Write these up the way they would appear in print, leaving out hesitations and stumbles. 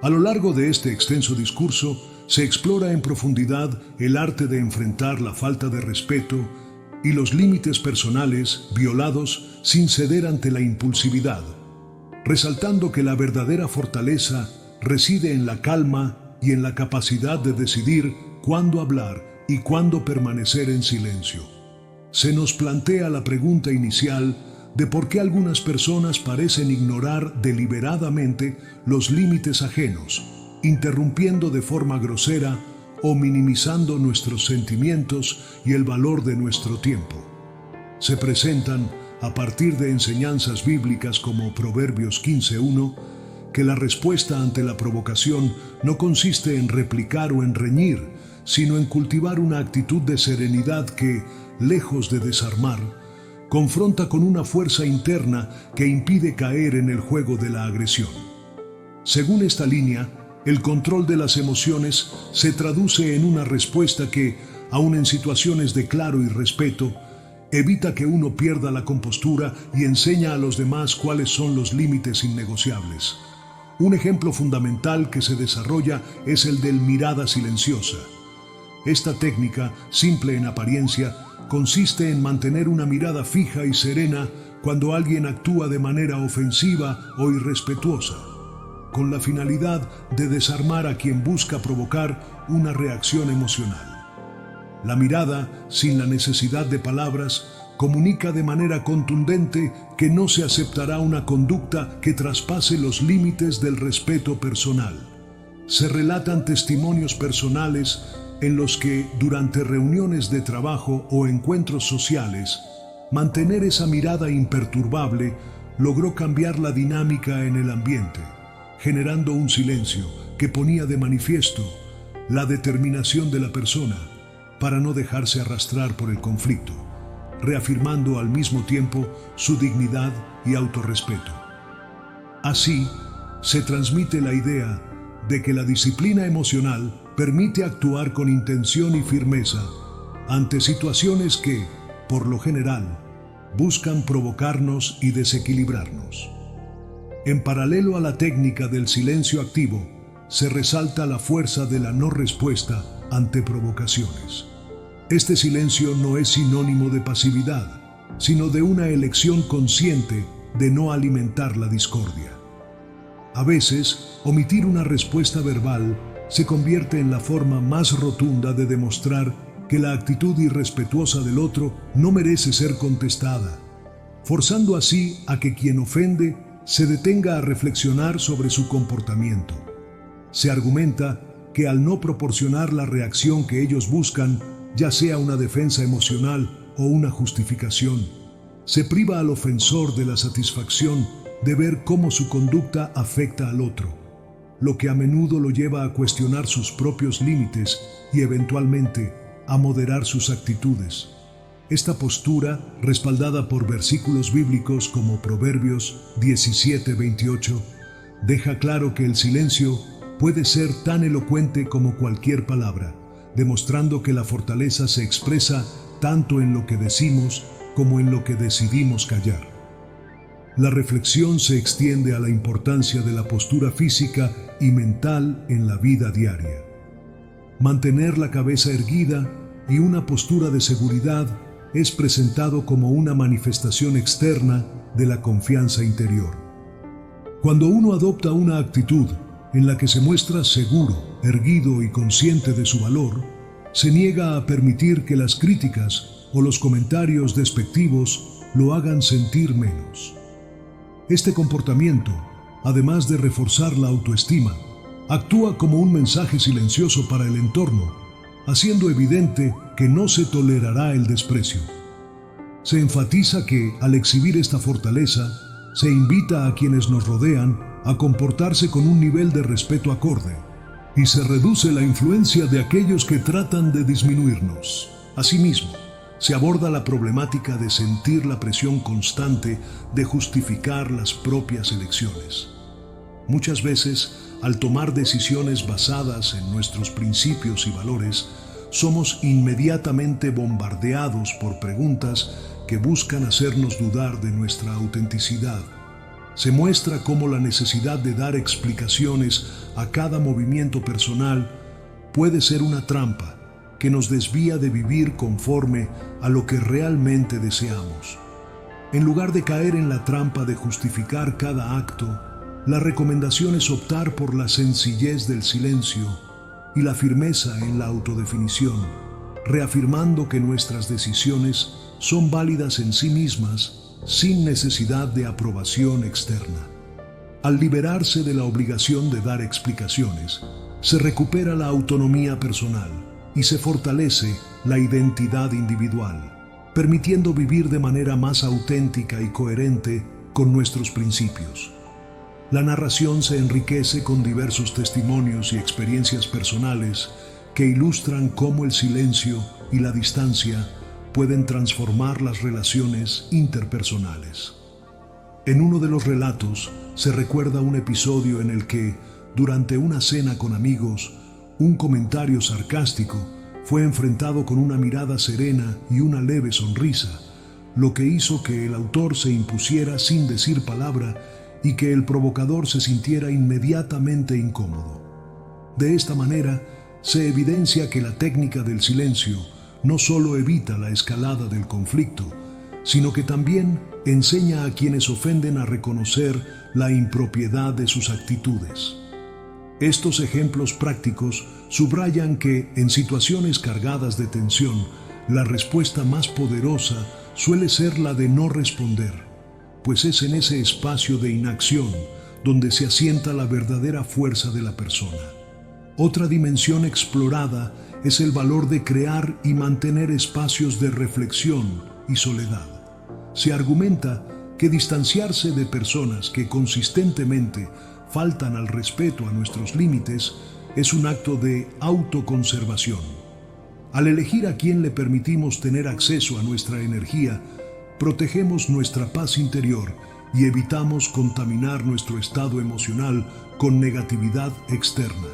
A lo largo de este extenso discurso, se explora en profundidad el arte de enfrentar la falta de respeto y los límites personales violados sin ceder ante la impulsividad, resaltando que la verdadera fortaleza reside en la calma y en la capacidad de decidir cuándo hablar y cuándo permanecer en silencio. Se nos plantea la pregunta inicial de por qué algunas personas parecen ignorar deliberadamente los límites ajenos, interrumpiendo de forma grosera o minimizando nuestros sentimientos y el valor de nuestro tiempo. Se presentan, a partir de enseñanzas bíblicas como Proverbios 15:1, que la respuesta ante la provocación no consiste en replicar o en reñir, sino en cultivar una actitud de serenidad que, lejos de desarmar, confronta con una fuerza interna que impide caer en el juego de la agresión. Según esta línea, el control de las emociones se traduce en una respuesta que, aun en situaciones de claro irrespeto, evita que uno pierda la compostura y enseña a los demás cuáles son los límites innegociables. Un ejemplo fundamental que se desarrolla es el del mirada silenciosa. Esta técnica, simple en apariencia, consiste en mantener una mirada fija y serena cuando alguien actúa de manera ofensiva o irrespetuosa, con la finalidad de desarmar a quien busca provocar una reacción emocional. La mirada, sin la necesidad de palabras, comunica de manera contundente que no se aceptará una conducta que traspase los límites del respeto personal. Se relatan testimonios personales en los que, durante reuniones de trabajo o encuentros sociales, mantener esa mirada imperturbable logró cambiar la dinámica en el ambiente, generando un silencio que ponía de manifiesto la determinación de la persona para no dejarse arrastrar por el conflicto, reafirmando al mismo tiempo su dignidad y autorrespeto. Así, se transmite la idea de que la disciplina emocional permite actuar con intención y firmeza ante situaciones que, por lo general, buscan provocarnos y desequilibrarnos. En paralelo a la técnica del silencio activo, se resalta la fuerza de la no respuesta ante provocaciones. Este silencio no es sinónimo de pasividad, sino de una elección consciente de no alimentar la discordia. A veces, omitir una respuesta verbal se convierte en la forma más rotunda de demostrar que la actitud irrespetuosa del otro no merece ser contestada, forzando así a que quien ofende se detenga a reflexionar sobre su comportamiento. Se argumenta que al no proporcionar la reacción que ellos buscan, ya sea una defensa emocional o una justificación, se priva al ofensor de la satisfacción de ver cómo su conducta afecta al otro, lo que a menudo lo lleva a cuestionar sus propios límites y eventualmente a moderar sus actitudes. Esta postura, respaldada por versículos bíblicos como Proverbios 17:28, deja claro que el silencio puede ser tan elocuente como cualquier palabra, demostrando que la fortaleza se expresa tanto en lo que decimos como en lo que decidimos callar. La reflexión se extiende a la importancia de la postura física y mental en la vida diaria. Mantener la cabeza erguida y una postura de seguridad es presentado como una manifestación externa de la confianza interior. Cuando uno adopta una actitud en la que se muestra seguro, erguido y consciente de su valor, se niega a permitir que las críticas o los comentarios despectivos lo hagan sentir menos. Este comportamiento, además de reforzar la autoestima, actúa como un mensaje silencioso para el entorno, haciendo evidente que no se tolerará el desprecio. Se enfatiza que, al exhibir esta fortaleza, se invita a quienes nos rodean a comportarse con un nivel de respeto acorde, y se reduce la influencia de aquellos que tratan de disminuirnos. Asimismo, se aborda la problemática de sentir la presión constante de justificar las propias elecciones. Muchas veces, al tomar decisiones basadas en nuestros principios y valores, somos inmediatamente bombardeados por preguntas que buscan hacernos dudar de nuestra autenticidad. Se muestra cómo la necesidad de dar explicaciones a cada movimiento personal puede ser una trampa que nos desvía de vivir conforme a lo que realmente deseamos. En lugar de caer en la trampa de justificar cada acto, la recomendación es optar por la sencillez del silencio y la firmeza en la autodefinición, reafirmando que nuestras decisiones son válidas en sí mismas sin necesidad de aprobación externa. Al liberarse de la obligación de dar explicaciones, se recupera la autonomía personal y se fortalece la identidad individual, permitiendo vivir de manera más auténtica y coherente con nuestros principios. La narración se enriquece con diversos testimonios y experiencias personales que ilustran cómo el silencio y la distancia pueden transformar las relaciones interpersonales. En uno de los relatos se recuerda un episodio en el que, durante una cena con amigos, un comentario sarcástico fue enfrentado con una mirada serena y una leve sonrisa, lo que hizo que el autor se impusiera sin decir palabra y que el provocador se sintiera inmediatamente incómodo. De esta manera, se evidencia que la técnica del silencio no solo evita la escalada del conflicto, sino que también enseña a quienes ofenden a reconocer la impropiedad de sus actitudes. Estos ejemplos prácticos subrayan que, en situaciones cargadas de tensión, la respuesta más poderosa suele ser la de no responder, pues es en ese espacio de inacción donde se asienta la verdadera fuerza de la persona. Otra dimensión explorada es el valor de crear y mantener espacios de reflexión y soledad. Se argumenta que distanciarse de personas que consistentemente faltan al respeto a nuestros límites es un acto de autoconservación. Al elegir a quién le permitimos tener acceso a nuestra energía, protegemos nuestra paz interior y evitamos contaminar nuestro estado emocional con negatividad externa.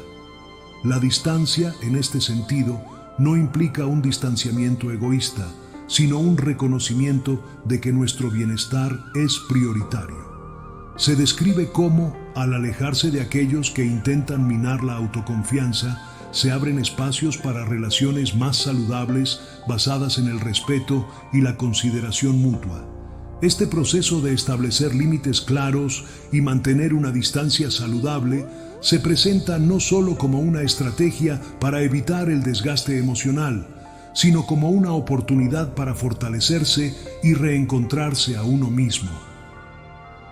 La distancia, en este sentido, no implica un distanciamiento egoísta, sino un reconocimiento de que nuestro bienestar es prioritario. Se describe cómo, al alejarse de aquellos que intentan minar la autoconfianza, se abren espacios para relaciones más saludables basadas en el respeto y la consideración mutua. Este proceso de establecer límites claros y mantener una distancia saludable se presenta no solo como una estrategia para evitar el desgaste emocional, sino como una oportunidad para fortalecerse y reencontrarse a uno mismo.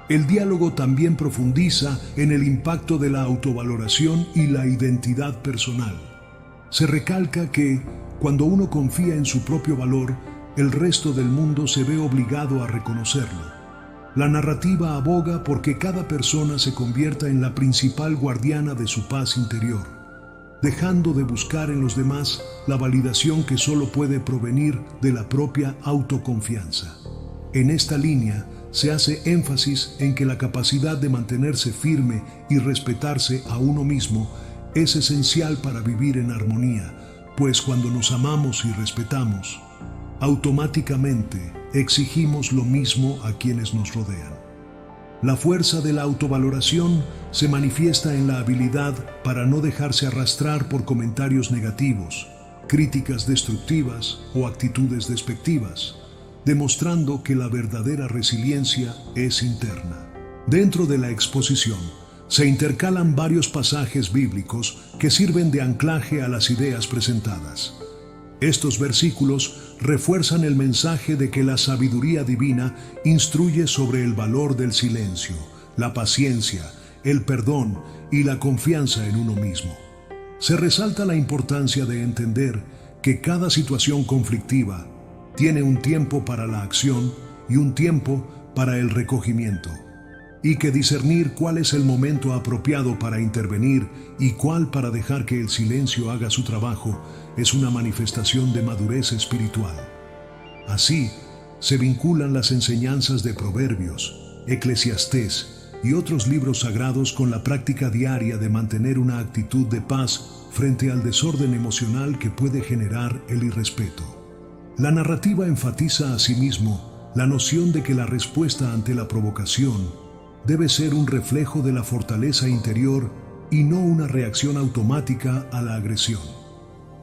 El diálogo también profundiza en el impacto de la autovaloración y la identidad personal. Se recalca que, cuando uno confía en su propio valor, el resto del mundo se ve obligado a reconocerlo. La narrativa aboga por que cada persona se convierta en la principal guardiana de su paz interior, dejando de buscar en los demás la validación que solo puede provenir de la propia autoconfianza. En esta línea se hace énfasis en que la capacidad de mantenerse firme y respetarse a uno mismo es esencial para vivir en armonía, pues cuando nos amamos y respetamos, automáticamente exigimos lo mismo a quienes nos rodean. La fuerza de la autovaloración se manifiesta en la habilidad para no dejarse arrastrar por comentarios negativos, críticas destructivas o actitudes despectivas, demostrando que la verdadera resiliencia es interna. Dentro de la exposición, se intercalan varios pasajes bíblicos que sirven de anclaje a las ideas presentadas. Estos versículos refuerzan el mensaje de que la sabiduría divina instruye sobre el valor del silencio, la paciencia, el perdón y la confianza en uno mismo. Se resalta la importancia de entender que cada situación conflictiva tiene un tiempo para la acción y un tiempo para el recogimiento, y que discernir cuál es el momento apropiado para intervenir y cuál para dejar que el silencio haga su trabajo es una manifestación de madurez espiritual. Así, se vinculan las enseñanzas de Proverbios, Eclesiastés y otros libros sagrados con la práctica diaria de mantener una actitud de paz frente al desorden emocional que puede generar el irrespeto. La narrativa enfatiza asimismo la noción de que la respuesta ante la provocación debe ser un reflejo de la fortaleza interior y no una reacción automática a la agresión.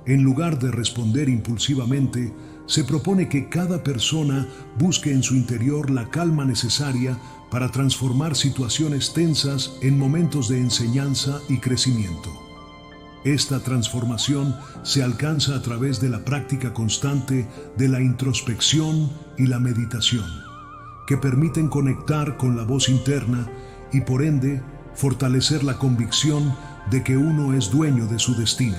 En lugar de responder impulsivamente, se propone que cada persona busque en su interior la calma necesaria para transformar situaciones tensas en momentos de enseñanza y crecimiento. Esta transformación se alcanza a través de la práctica constante de la introspección y la meditación, que permiten conectar con la voz interna y por ende fortalecer la convicción de que uno es dueño de su destino.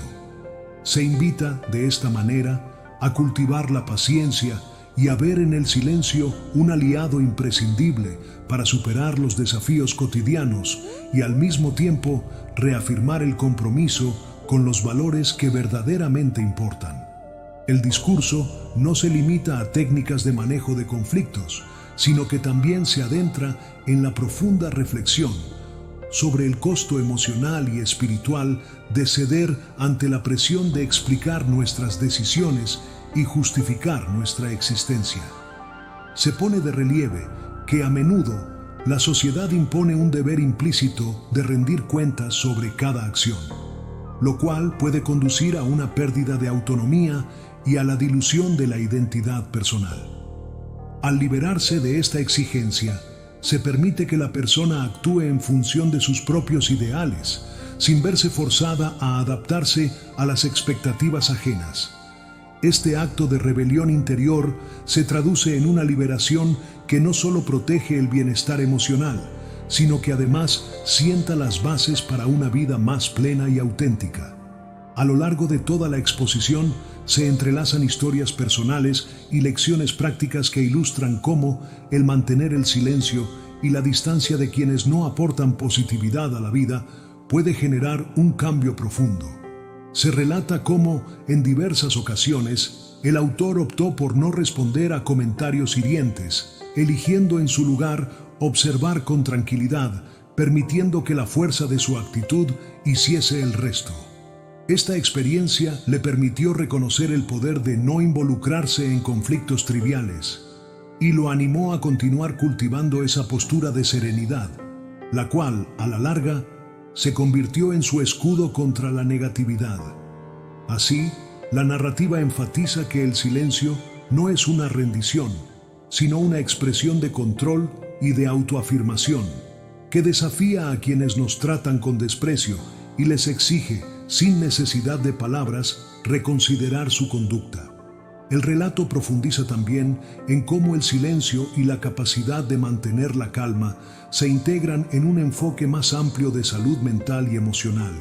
Se invita de esta manera a cultivar la paciencia y a ver en el silencio un aliado imprescindible para superar los desafíos cotidianos y al mismo tiempo reafirmar el compromiso con los valores que verdaderamente importan. El discurso no se limita a técnicas de manejo de conflictos, sino que también se adentra en la profunda reflexión sobre el costo emocional y espiritual de ceder ante la presión de explicar nuestras decisiones y justificar nuestra existencia. Se pone de relieve que a menudo la sociedad impone un deber implícito de rendir cuentas sobre cada acción, lo cual puede conducir a una pérdida de autonomía y a la dilución de la identidad personal. Al liberarse de esta exigencia, se permite que la persona actúe en función de sus propios ideales, sin verse forzada a adaptarse a las expectativas ajenas. Este acto de rebelión interior se traduce en una liberación que no solo protege el bienestar emocional, sino que además sienta las bases para una vida más plena y auténtica. A lo largo de toda la exposición se entrelazan historias personales y lecciones prácticas que ilustran cómo el mantener el silencio y la distancia de quienes no aportan positividad a la vida puede generar un cambio profundo. Se relata cómo, en diversas ocasiones, el autor optó por no responder a comentarios hirientes, eligiendo en su lugar observar con tranquilidad, permitiendo que la fuerza de su actitud hiciese el resto. Esta experiencia le permitió reconocer el poder de no involucrarse en conflictos triviales y lo animó a continuar cultivando esa postura de serenidad, la cual, a la larga, se convirtió en su escudo contra la negatividad. Así, la narrativa enfatiza que el silencio no es una rendición, sino una expresión de control y de autoafirmación, que desafía a quienes nos tratan con desprecio y les exige, sin necesidad de palabras, reconsiderar su conducta. El relato profundiza también en cómo el silencio y la capacidad de mantener la calma se integran en un enfoque más amplio de salud mental y emocional.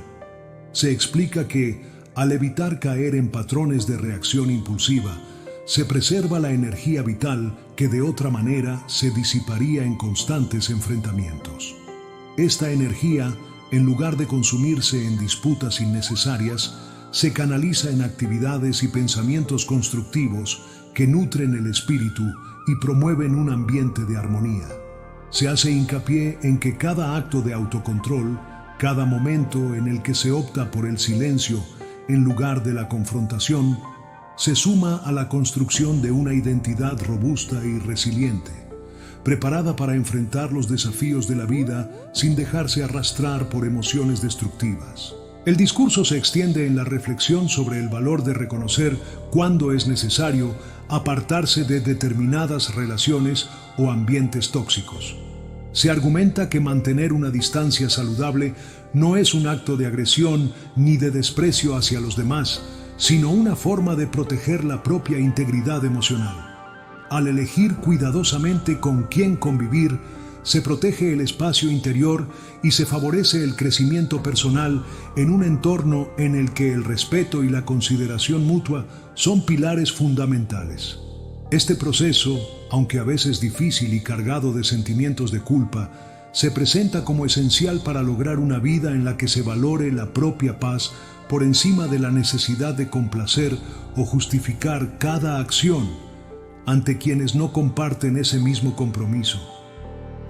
Se explica que, al evitar caer en patrones de reacción impulsiva, se preserva la energía vital que de otra manera se disiparía en constantes enfrentamientos. Esta energía, en lugar de consumirse en disputas innecesarias, se canaliza en actividades y pensamientos constructivos que nutren el espíritu y promueven un ambiente de armonía. Se hace hincapié en que cada acto de autocontrol, cada momento en el que se opta por el silencio en lugar de la confrontación, se suma a la construcción de una identidad robusta y resiliente, preparada para enfrentar los desafíos de la vida sin dejarse arrastrar por emociones destructivas. El discurso se extiende en la reflexión sobre el valor de reconocer cuándo es necesario apartarse de determinadas relaciones o ambientes tóxicos. Se argumenta que mantener una distancia saludable no es un acto de agresión ni de desprecio hacia los demás, sino una forma de proteger la propia integridad emocional. Al elegir cuidadosamente con quién convivir, se protege el espacio interior y se favorece el crecimiento personal en un entorno en el que el respeto y la consideración mutua son pilares fundamentales. Este proceso, aunque a veces difícil y cargado de sentimientos de culpa, se presenta como esencial para lograr una vida en la que se valore la propia paz por encima de la necesidad de complacer o justificar cada acción ante quienes no comparten ese mismo compromiso.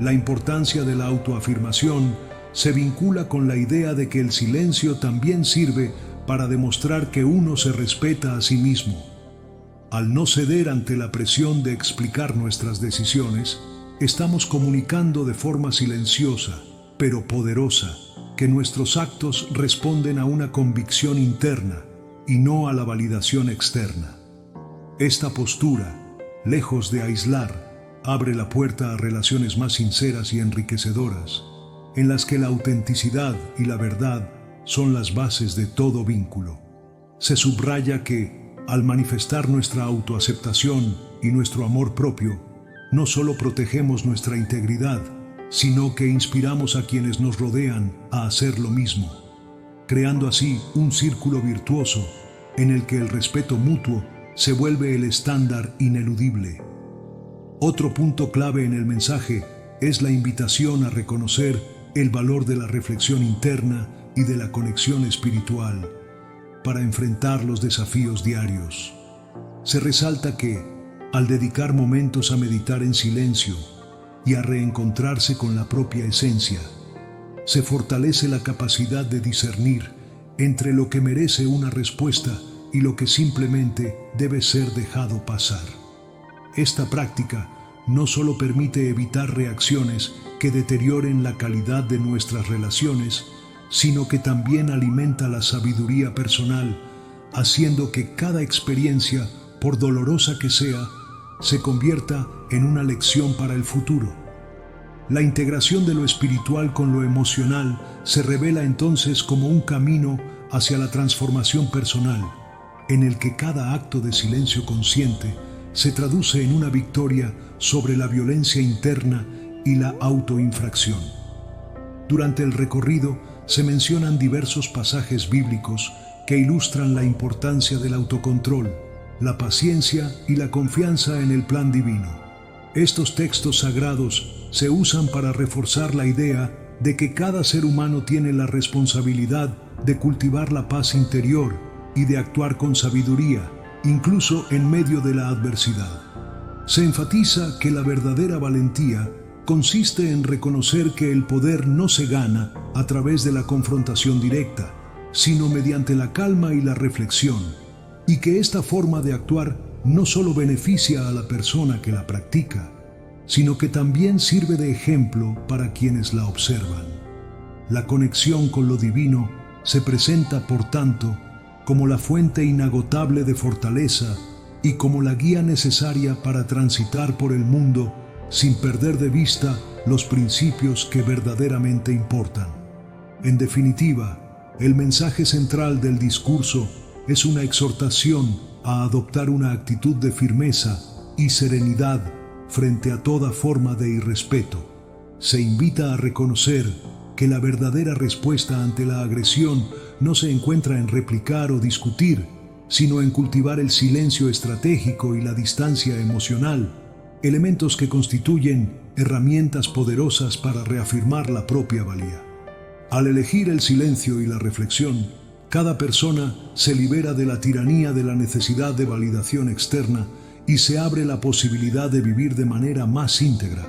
La importancia de la autoafirmación se vincula con la idea de que el silencio también sirve para demostrar que uno se respeta a sí mismo. Al no ceder ante la presión de explicar nuestras decisiones, estamos comunicando de forma silenciosa, pero poderosa, que nuestros actos responden a una convicción interna y no a la validación externa. Esta postura, lejos de aislar, abre la puerta a relaciones más sinceras y enriquecedoras, en las que la autenticidad y la verdad son las bases de todo vínculo. Se subraya que, al manifestar nuestra autoaceptación y nuestro amor propio, no solo protegemos nuestra integridad, sino que inspiramos a quienes nos rodean a hacer lo mismo, creando así un círculo virtuoso en el que el respeto mutuo se vuelve el estándar ineludible. Otro punto clave en el mensaje es la invitación a reconocer el valor de la reflexión interna y de la conexión espiritual para enfrentar los desafíos diarios. Se resalta que, al dedicar momentos a meditar en silencio y a reencontrarse con la propia esencia, se fortalece la capacidad de discernir entre lo que merece una respuesta y lo que simplemente debe ser dejado pasar. Esta práctica no solo permite evitar reacciones que deterioren la calidad de nuestras relaciones, sino que también alimenta la sabiduría personal, haciendo que cada experiencia, por dolorosa que sea, se convierta en una lección para el futuro. La integración de lo espiritual con lo emocional se revela entonces como un camino hacia la transformación personal, en el que cada acto de silencio consciente se traduce en una victoria sobre la violencia interna y la autoinfracción. Durante el recorrido se mencionan diversos pasajes bíblicos que ilustran la importancia del autocontrol, la paciencia y la confianza en el plan divino. Estos textos sagrados se usan para reforzar la idea de que cada ser humano tiene la responsabilidad de cultivar la paz interior y de actuar con sabiduría, incluso en medio de la adversidad. Se enfatiza que la verdadera valentía consiste en reconocer que el poder no se gana a través de la confrontación directa, sino mediante la calma y la reflexión, y que esta forma de actuar no solo beneficia a la persona que la practica, sino que también sirve de ejemplo para quienes la observan. La conexión con lo divino se presenta, por tanto, como la fuente inagotable de fortaleza y como la guía necesaria para transitar por el mundo sin perder de vista los principios que verdaderamente importan. En definitiva, el mensaje central del discurso es una exhortación a adoptar una actitud de firmeza y serenidad frente a toda forma de irrespeto. Se invita a reconocer que la verdadera respuesta ante la agresión no se encuentra en replicar o discutir, sino en cultivar el silencio estratégico y la distancia emocional, elementos que constituyen herramientas poderosas para reafirmar la propia valía. Al elegir el silencio y la reflexión, cada persona se libera de la tiranía de la necesidad de validación externa y se abre la posibilidad de vivir de manera más íntegra,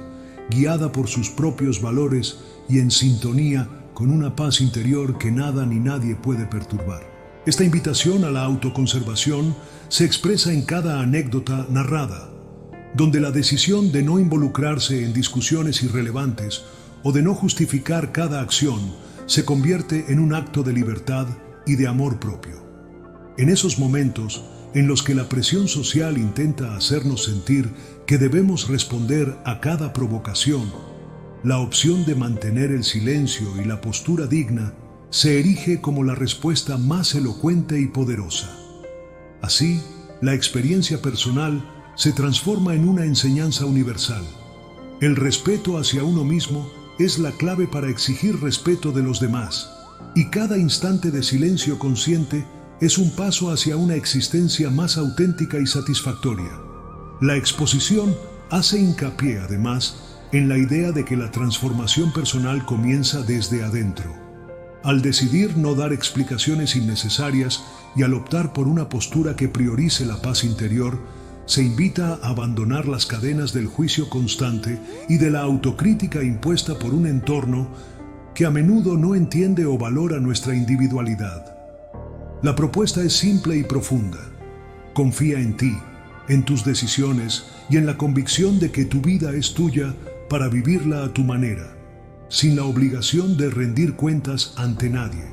guiada por sus propios valores y en sintonía con una paz interior que nada ni nadie puede perturbar. Esta invitación a la autoconservación se expresa en cada anécdota narrada, donde la decisión de no involucrarse en discusiones irrelevantes o de no justificar cada acción se convierte en un acto de libertad y de amor propio. En esos momentos en los que la presión social intenta hacernos sentir que debemos responder a cada provocación, la opción de mantener el silencio y la postura digna se erige como la respuesta más elocuente y poderosa. Así, la experiencia personal se transforma en una enseñanza universal. El respeto hacia uno mismo es la clave para exigir respeto de los demás, y cada instante de silencio consciente es un paso hacia una existencia más auténtica y satisfactoria. La exposición hace hincapié, además, en la idea de que la transformación personal comienza desde adentro. Al decidir no dar explicaciones innecesarias y al optar por una postura que priorice la paz interior, se invita a abandonar las cadenas del juicio constante y de la autocrítica impuesta por un entorno que a menudo no entiende o valora nuestra individualidad. La propuesta es simple y profunda. Confía en ti, en tus decisiones y en la convicción de que tu vida es tuya para vivirla a tu manera, sin la obligación de rendir cuentas ante nadie.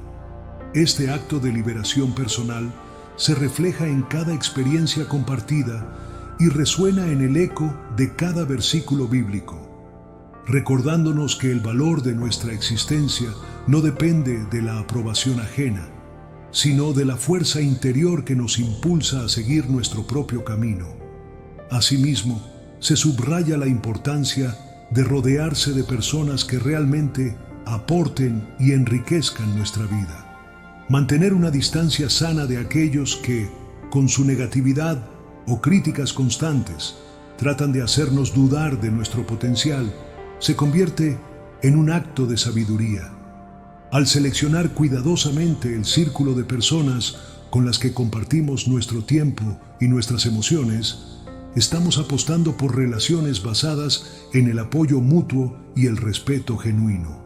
Este acto de liberación personal se refleja en cada experiencia compartida y resuena en el eco de cada versículo bíblico, recordándonos que el valor de nuestra existencia no depende de la aprobación ajena, sino de la fuerza interior que nos impulsa a seguir nuestro propio camino. Asimismo, se subraya la importancia de rodearse de personas que realmente aporten y enriquezcan nuestra vida. Mantener una distancia sana de aquellos que, con su negatividad o críticas constantes, tratan de hacernos dudar de nuestro potencial, se convierte en un acto de sabiduría. Al seleccionar cuidadosamente el círculo de personas con las que compartimos nuestro tiempo y nuestras emociones, estamos apostando por relaciones basadas en el apoyo mutuo y el respeto genuino.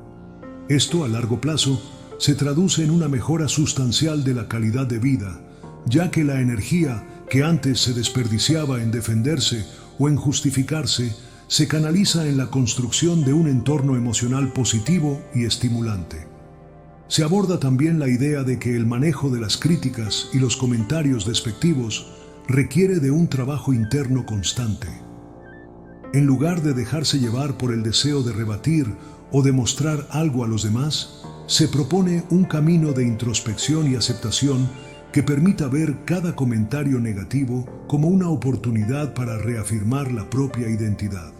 Esto, a largo plazo, se traduce en una mejora sustancial de la calidad de vida, ya que la energía que antes se desperdiciaba en defenderse o en justificarse, se canaliza en la construcción de un entorno emocional positivo y estimulante. Se aborda también la idea de que el manejo de las críticas y los comentarios despectivos requiere de un trabajo interno constante. En lugar de dejarse llevar por el deseo de rebatir o demostrar algo a los demás, se propone un camino de introspección y aceptación que permita ver cada comentario negativo como una oportunidad para reafirmar la propia identidad.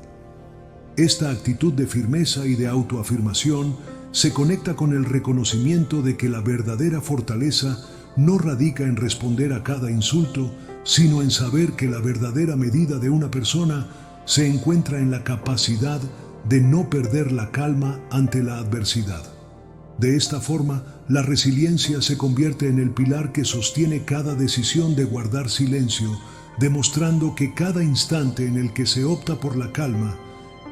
Esta actitud de firmeza y de autoafirmación se conecta con el reconocimiento de que la verdadera fortaleza no radica en responder a cada insulto, sino en saber que la verdadera medida de una persona se encuentra en la capacidad de no perder la calma ante la adversidad. De esta forma, la resiliencia se convierte en el pilar que sostiene cada decisión de guardar silencio, demostrando que cada instante en el que se opta por la calma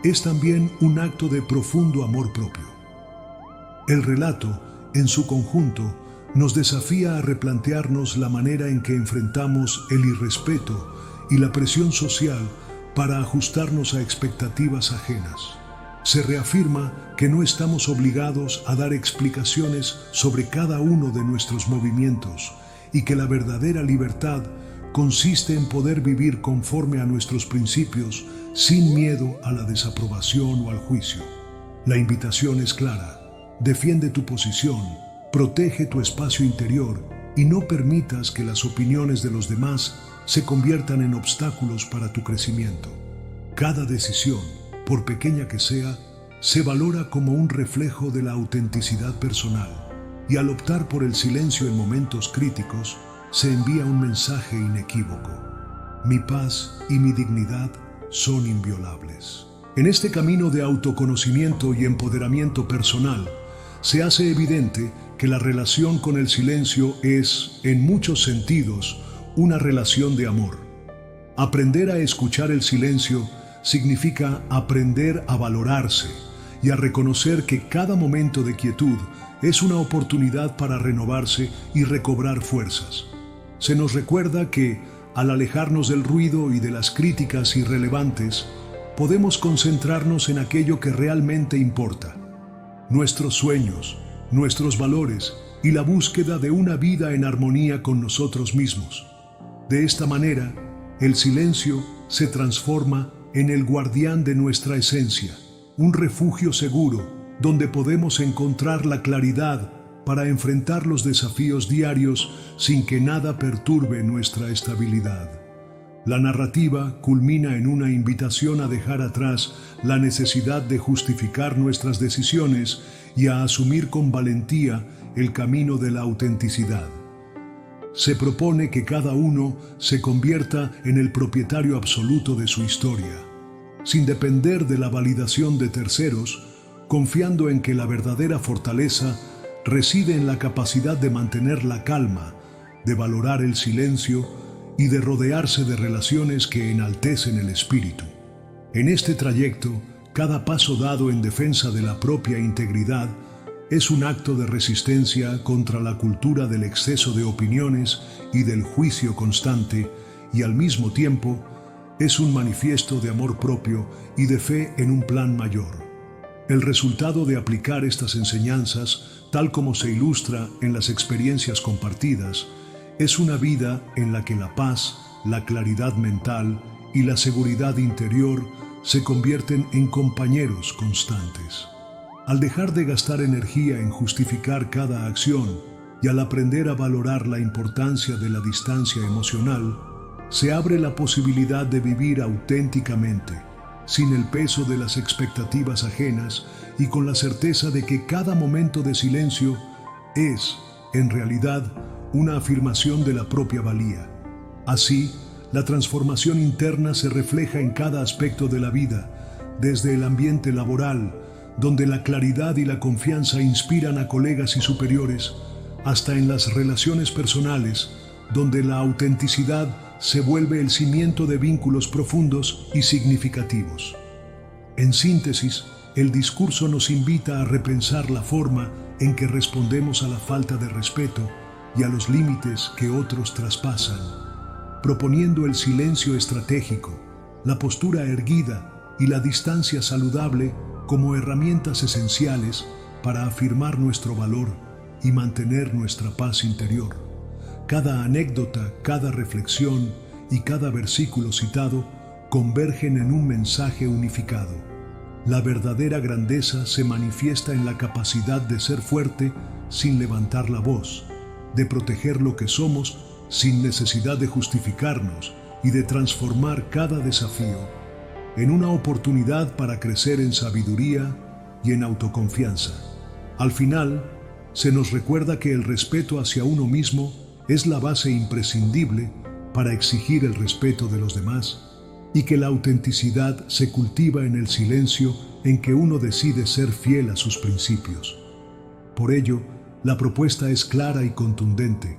es también un acto de profundo amor propio. El relato, en su conjunto, nos desafía a replantearnos la manera en que enfrentamos el irrespeto y la presión social para ajustarnos a expectativas ajenas. Se reafirma que no estamos obligados a dar explicaciones sobre cada uno de nuestros movimientos y que la verdadera libertad consiste en poder vivir conforme a nuestros principios sin miedo a la desaprobación o al juicio. La invitación es clara: defiende tu posición, protege tu espacio interior y no permitas que las opiniones de los demás se conviertan en obstáculos para tu crecimiento. Cada decisión, por pequeña que sea, se valora como un reflejo de la autenticidad personal, y al optar por el silencio en momentos críticos, se envía un mensaje inequívoco: mi paz y mi dignidad son inviolables. En este camino de autoconocimiento y empoderamiento personal, se hace evidente que la relación con el silencio es, en muchos sentidos, una relación de amor. Aprender a escuchar el silencio significa aprender a valorarse y a reconocer que cada momento de quietud es una oportunidad para renovarse y recobrar fuerzas. Se nos recuerda que, al alejarnos del ruido y de las críticas irrelevantes, podemos concentrarnos en aquello que realmente importa: nuestros sueños, nuestros valores y la búsqueda de una vida en armonía con nosotros mismos. De esta manera, el silencio se transforma en el guardián de nuestra esencia, un refugio seguro donde podemos encontrar la claridad para enfrentar los desafíos diarios sin que nada perturbe nuestra estabilidad. La narrativa culmina en una invitación a dejar atrás la necesidad de justificar nuestras decisiones y a asumir con valentía el camino de la autenticidad. Se propone que cada uno se convierta en el propietario absoluto de su historia, sin depender de la validación de terceros, confiando en que la verdadera fortaleza reside en la capacidad de mantener la calma, de valorar el silencio y de rodearse de relaciones que enaltecen el espíritu. En este trayecto, cada paso dado en defensa de la propia integridad es un acto de resistencia contra la cultura del exceso de opiniones y del juicio constante, y al mismo tiempo Es un manifiesto de amor propio y de fe en un plan mayor. El resultado de aplicar estas enseñanzas, tal como se ilustra en las experiencias compartidas, es una vida en la que la paz, la claridad mental y la seguridad interior se convierten en compañeros constantes. Al dejar de gastar energía en justificar cada acción y al aprender a valorar la importancia de la distancia emocional, se abre la posibilidad de vivir auténticamente, sin el peso de las expectativas ajenas y con la certeza de que cada momento de silencio es, en realidad, una afirmación de la propia valía. Así, la transformación interna se refleja en cada aspecto de la vida, desde el ambiente laboral, donde la claridad y la confianza inspiran a colegas y superiores, hasta en las relaciones personales, donde la autenticidad se vuelve el cimiento de vínculos profundos y significativos. En síntesis, el discurso nos invita a repensar la forma en que respondemos a la falta de respeto y a los límites que otros traspasan, proponiendo el silencio estratégico, la postura erguida y la distancia saludable como herramientas esenciales para afirmar nuestro valor y mantener nuestra paz interior. Cada anécdota, cada reflexión y cada versículo citado convergen en un mensaje unificado. La verdadera grandeza se manifiesta en la capacidad de ser fuerte sin levantar la voz, de proteger lo que somos sin necesidad de justificarnos y de transformar cada desafío en una oportunidad para crecer en sabiduría y en autoconfianza. Al final, se nos recuerda que el respeto hacia uno mismo es la base imprescindible para exigir el respeto de los demás y que la autenticidad se cultiva en el silencio en que uno decide ser fiel a sus principios. Por ello, la propuesta es clara y contundente.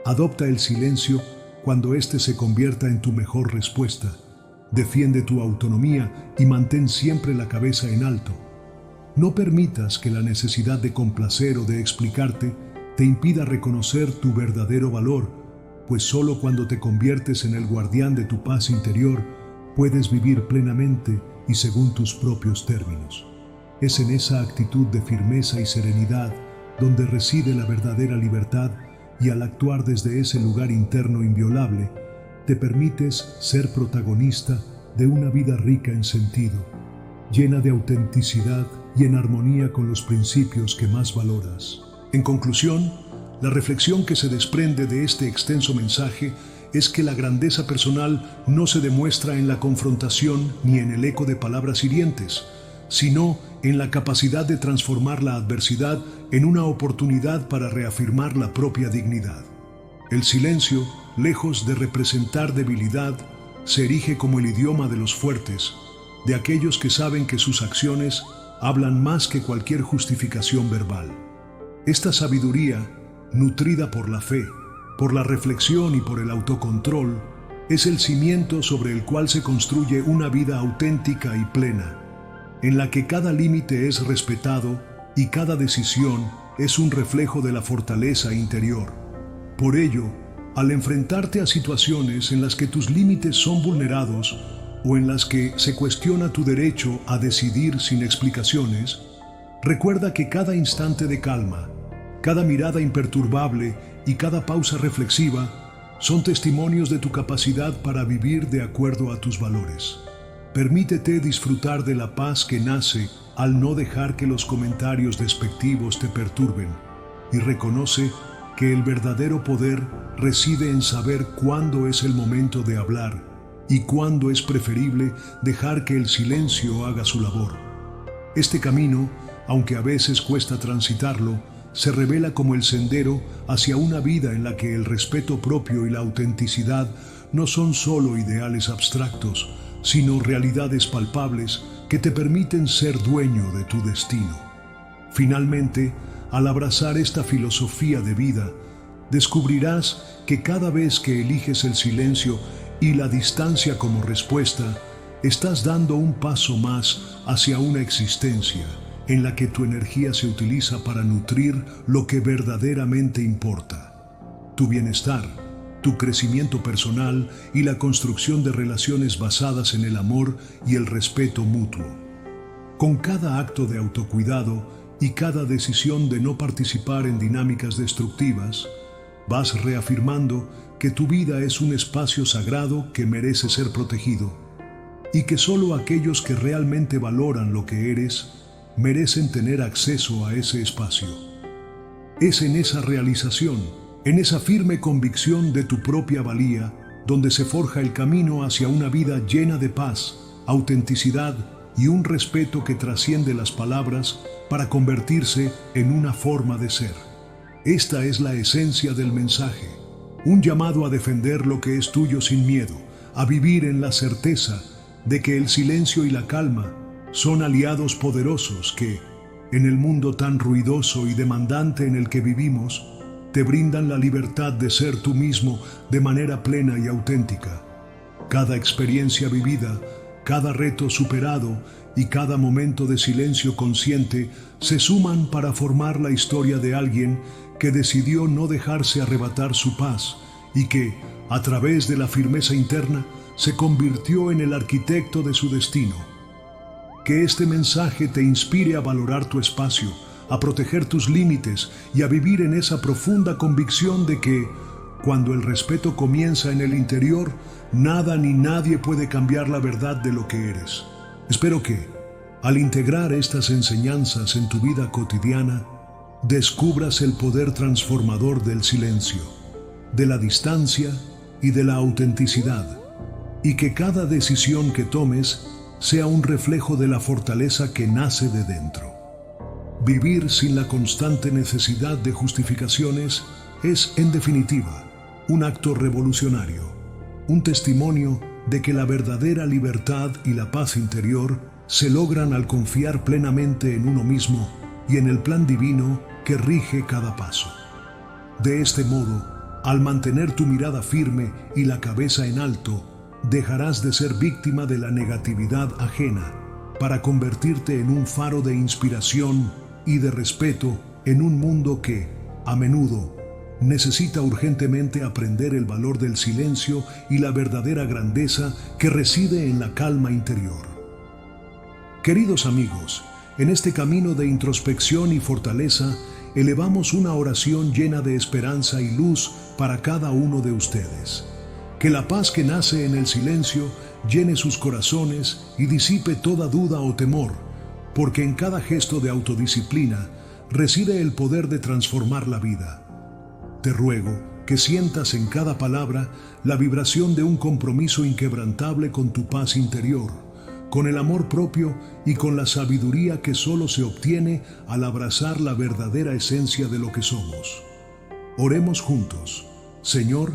Adopta el silencio cuando éste se convierta en tu mejor respuesta. Defiende tu autonomía y mantén siempre la cabeza en alto. No permitas que la necesidad de complacer o de explicarte te impida reconocer tu verdadero valor, pues solo cuando te conviertes en el guardián de tu paz interior puedes vivir plenamente y según tus propios términos. Es en esa actitud de firmeza y serenidad donde reside la verdadera libertad, y al actuar desde ese lugar interno inviolable, te permites ser protagonista de una vida rica en sentido, llena de autenticidad y en armonía con los principios que más valoras. En conclusión, la reflexión que se desprende de este extenso mensaje es que la grandeza personal no se demuestra en la confrontación ni en el eco de palabras hirientes, sino en la capacidad de transformar la adversidad en una oportunidad para reafirmar la propia dignidad. El silencio, lejos de representar debilidad, se erige como el idioma de los fuertes, de aquellos que saben que sus acciones hablan más que cualquier justificación verbal. Esta sabiduría, nutrida por la fe, por la reflexión y por el autocontrol, es el cimiento sobre el cual se construye una vida auténtica y plena, en la que cada límite es respetado y cada decisión es un reflejo de la fortaleza interior. Por ello, al enfrentarte a situaciones en las que tus límites son vulnerados o en las que se cuestiona tu derecho a decidir sin explicaciones, recuerda que cada instante de calma, cada mirada imperturbable y cada pausa reflexiva son testimonios de tu capacidad para vivir de acuerdo a tus valores. Permítete disfrutar de la paz que nace al no dejar que los comentarios despectivos te perturben, y reconoce que el verdadero poder reside en saber cuándo es el momento de hablar y cuándo es preferible dejar que el silencio haga su labor. Este camino, aunque a veces cuesta transitarlo, se revela como el sendero hacia una vida en la que el respeto propio y la autenticidad no son solo ideales abstractos, sino realidades palpables que te permiten ser dueño de tu destino. Finalmente, al abrazar esta filosofía de vida, descubrirás que cada vez que eliges el silencio y la distancia como respuesta, estás dando un paso más hacia una existencia en la que tu energía se utiliza para nutrir lo que verdaderamente importa: tu bienestar, tu crecimiento personal y la construcción de relaciones basadas en el amor y el respeto mutuo. Con cada acto de autocuidado y cada decisión de no participar en dinámicas destructivas, vas reafirmando que tu vida es un espacio sagrado que merece ser protegido y que solo aquellos que realmente valoran lo que eres merecen tener acceso a ese espacio. Es en esa realización, en esa firme convicción de tu propia valía, donde se forja el camino hacia una vida llena de paz, autenticidad y un respeto que trasciende las palabras para convertirse en una forma de ser. Esta es la esencia del mensaje, un llamado a defender lo que es tuyo sin miedo, a vivir en la certeza de que el silencio y la calma son aliados poderosos que, en el mundo tan ruidoso y demandante en el que vivimos, te brindan la libertad de ser tú mismo de manera plena y auténtica. Cada experiencia vivida, cada reto superado y cada momento de silencio consciente se suman para formar la historia de alguien que decidió no dejarse arrebatar su paz y que, a través de la firmeza interna, se convirtió en el arquitecto de su destino. Que este mensaje te inspire a valorar tu espacio, a proteger tus límites y a vivir en esa profunda convicción de que, cuando el respeto comienza en el interior, nada ni nadie puede cambiar la verdad de lo que eres. Espero que, al integrar estas enseñanzas en tu vida cotidiana, descubras el poder transformador del silencio, de la distancia y de la autenticidad, y que cada decisión que tomes sea un reflejo de la fortaleza que nace de dentro. Vivir sin la constante necesidad de justificaciones es, en definitiva, un acto revolucionario, un testimonio de que la verdadera libertad y la paz interior se logran al confiar plenamente en uno mismo y en el plan divino que rige cada paso. De este modo, al mantener tu mirada firme y la cabeza en alto, dejarás de ser víctima de la negatividad ajena para convertirte en un faro de inspiración y de respeto en un mundo que, a menudo, necesita urgentemente aprender el valor del silencio y la verdadera grandeza que reside en la calma interior. Queridos amigos, en este camino de introspección y fortaleza, elevamos una oración llena de esperanza y luz para cada uno de ustedes. Que la paz que nace en el silencio llene sus corazones y disipe toda duda o temor, porque en cada gesto de autodisciplina reside el poder de transformar la vida. Te ruego que sientas en cada palabra la vibración de un compromiso inquebrantable con tu paz interior, con el amor propio y con la sabiduría que solo se obtiene al abrazar la verdadera esencia de lo que somos. Oremos juntos. Señor,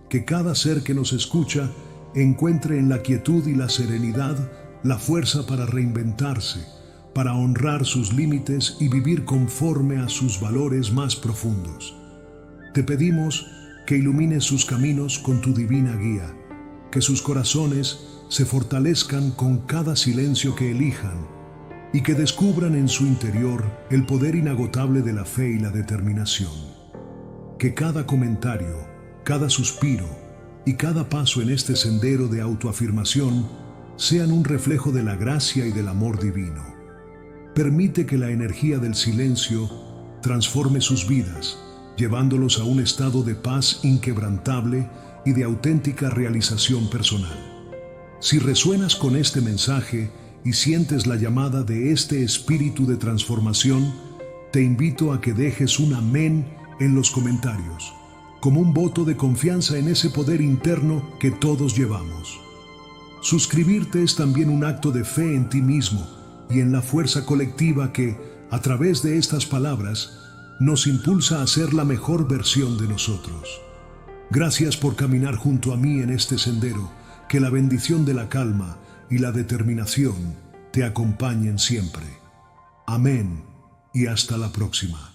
que cada ser que nos escucha encuentre en la quietud y la serenidad la fuerza para reinventarse, para honrar sus límites y vivir conforme a sus valores más profundos. Te pedimos que ilumines sus caminos con tu divina guía, que sus corazones se fortalezcan con cada silencio que elijan y que descubran en su interior el poder inagotable de la fe y la determinación. Que cada comentario, cada suspiro y cada paso en este sendero de autoafirmación sean un reflejo de la gracia y del amor divino. Permite que la energía del silencio transforme sus vidas, llevándolos a un estado de paz inquebrantable y de auténtica realización personal. Si resuenas con este mensaje y sientes la llamada de este espíritu de transformación, te invito a que dejes un amén en los comentarios, como un voto de confianza en ese poder interno que todos llevamos. Suscribirte es también un acto de fe en ti mismo y en la fuerza colectiva que, a través de estas palabras, nos impulsa a ser la mejor versión de nosotros. Gracias por caminar junto a mí en este sendero. Que la bendición de la calma y la determinación te acompañen siempre. Amén y hasta la próxima.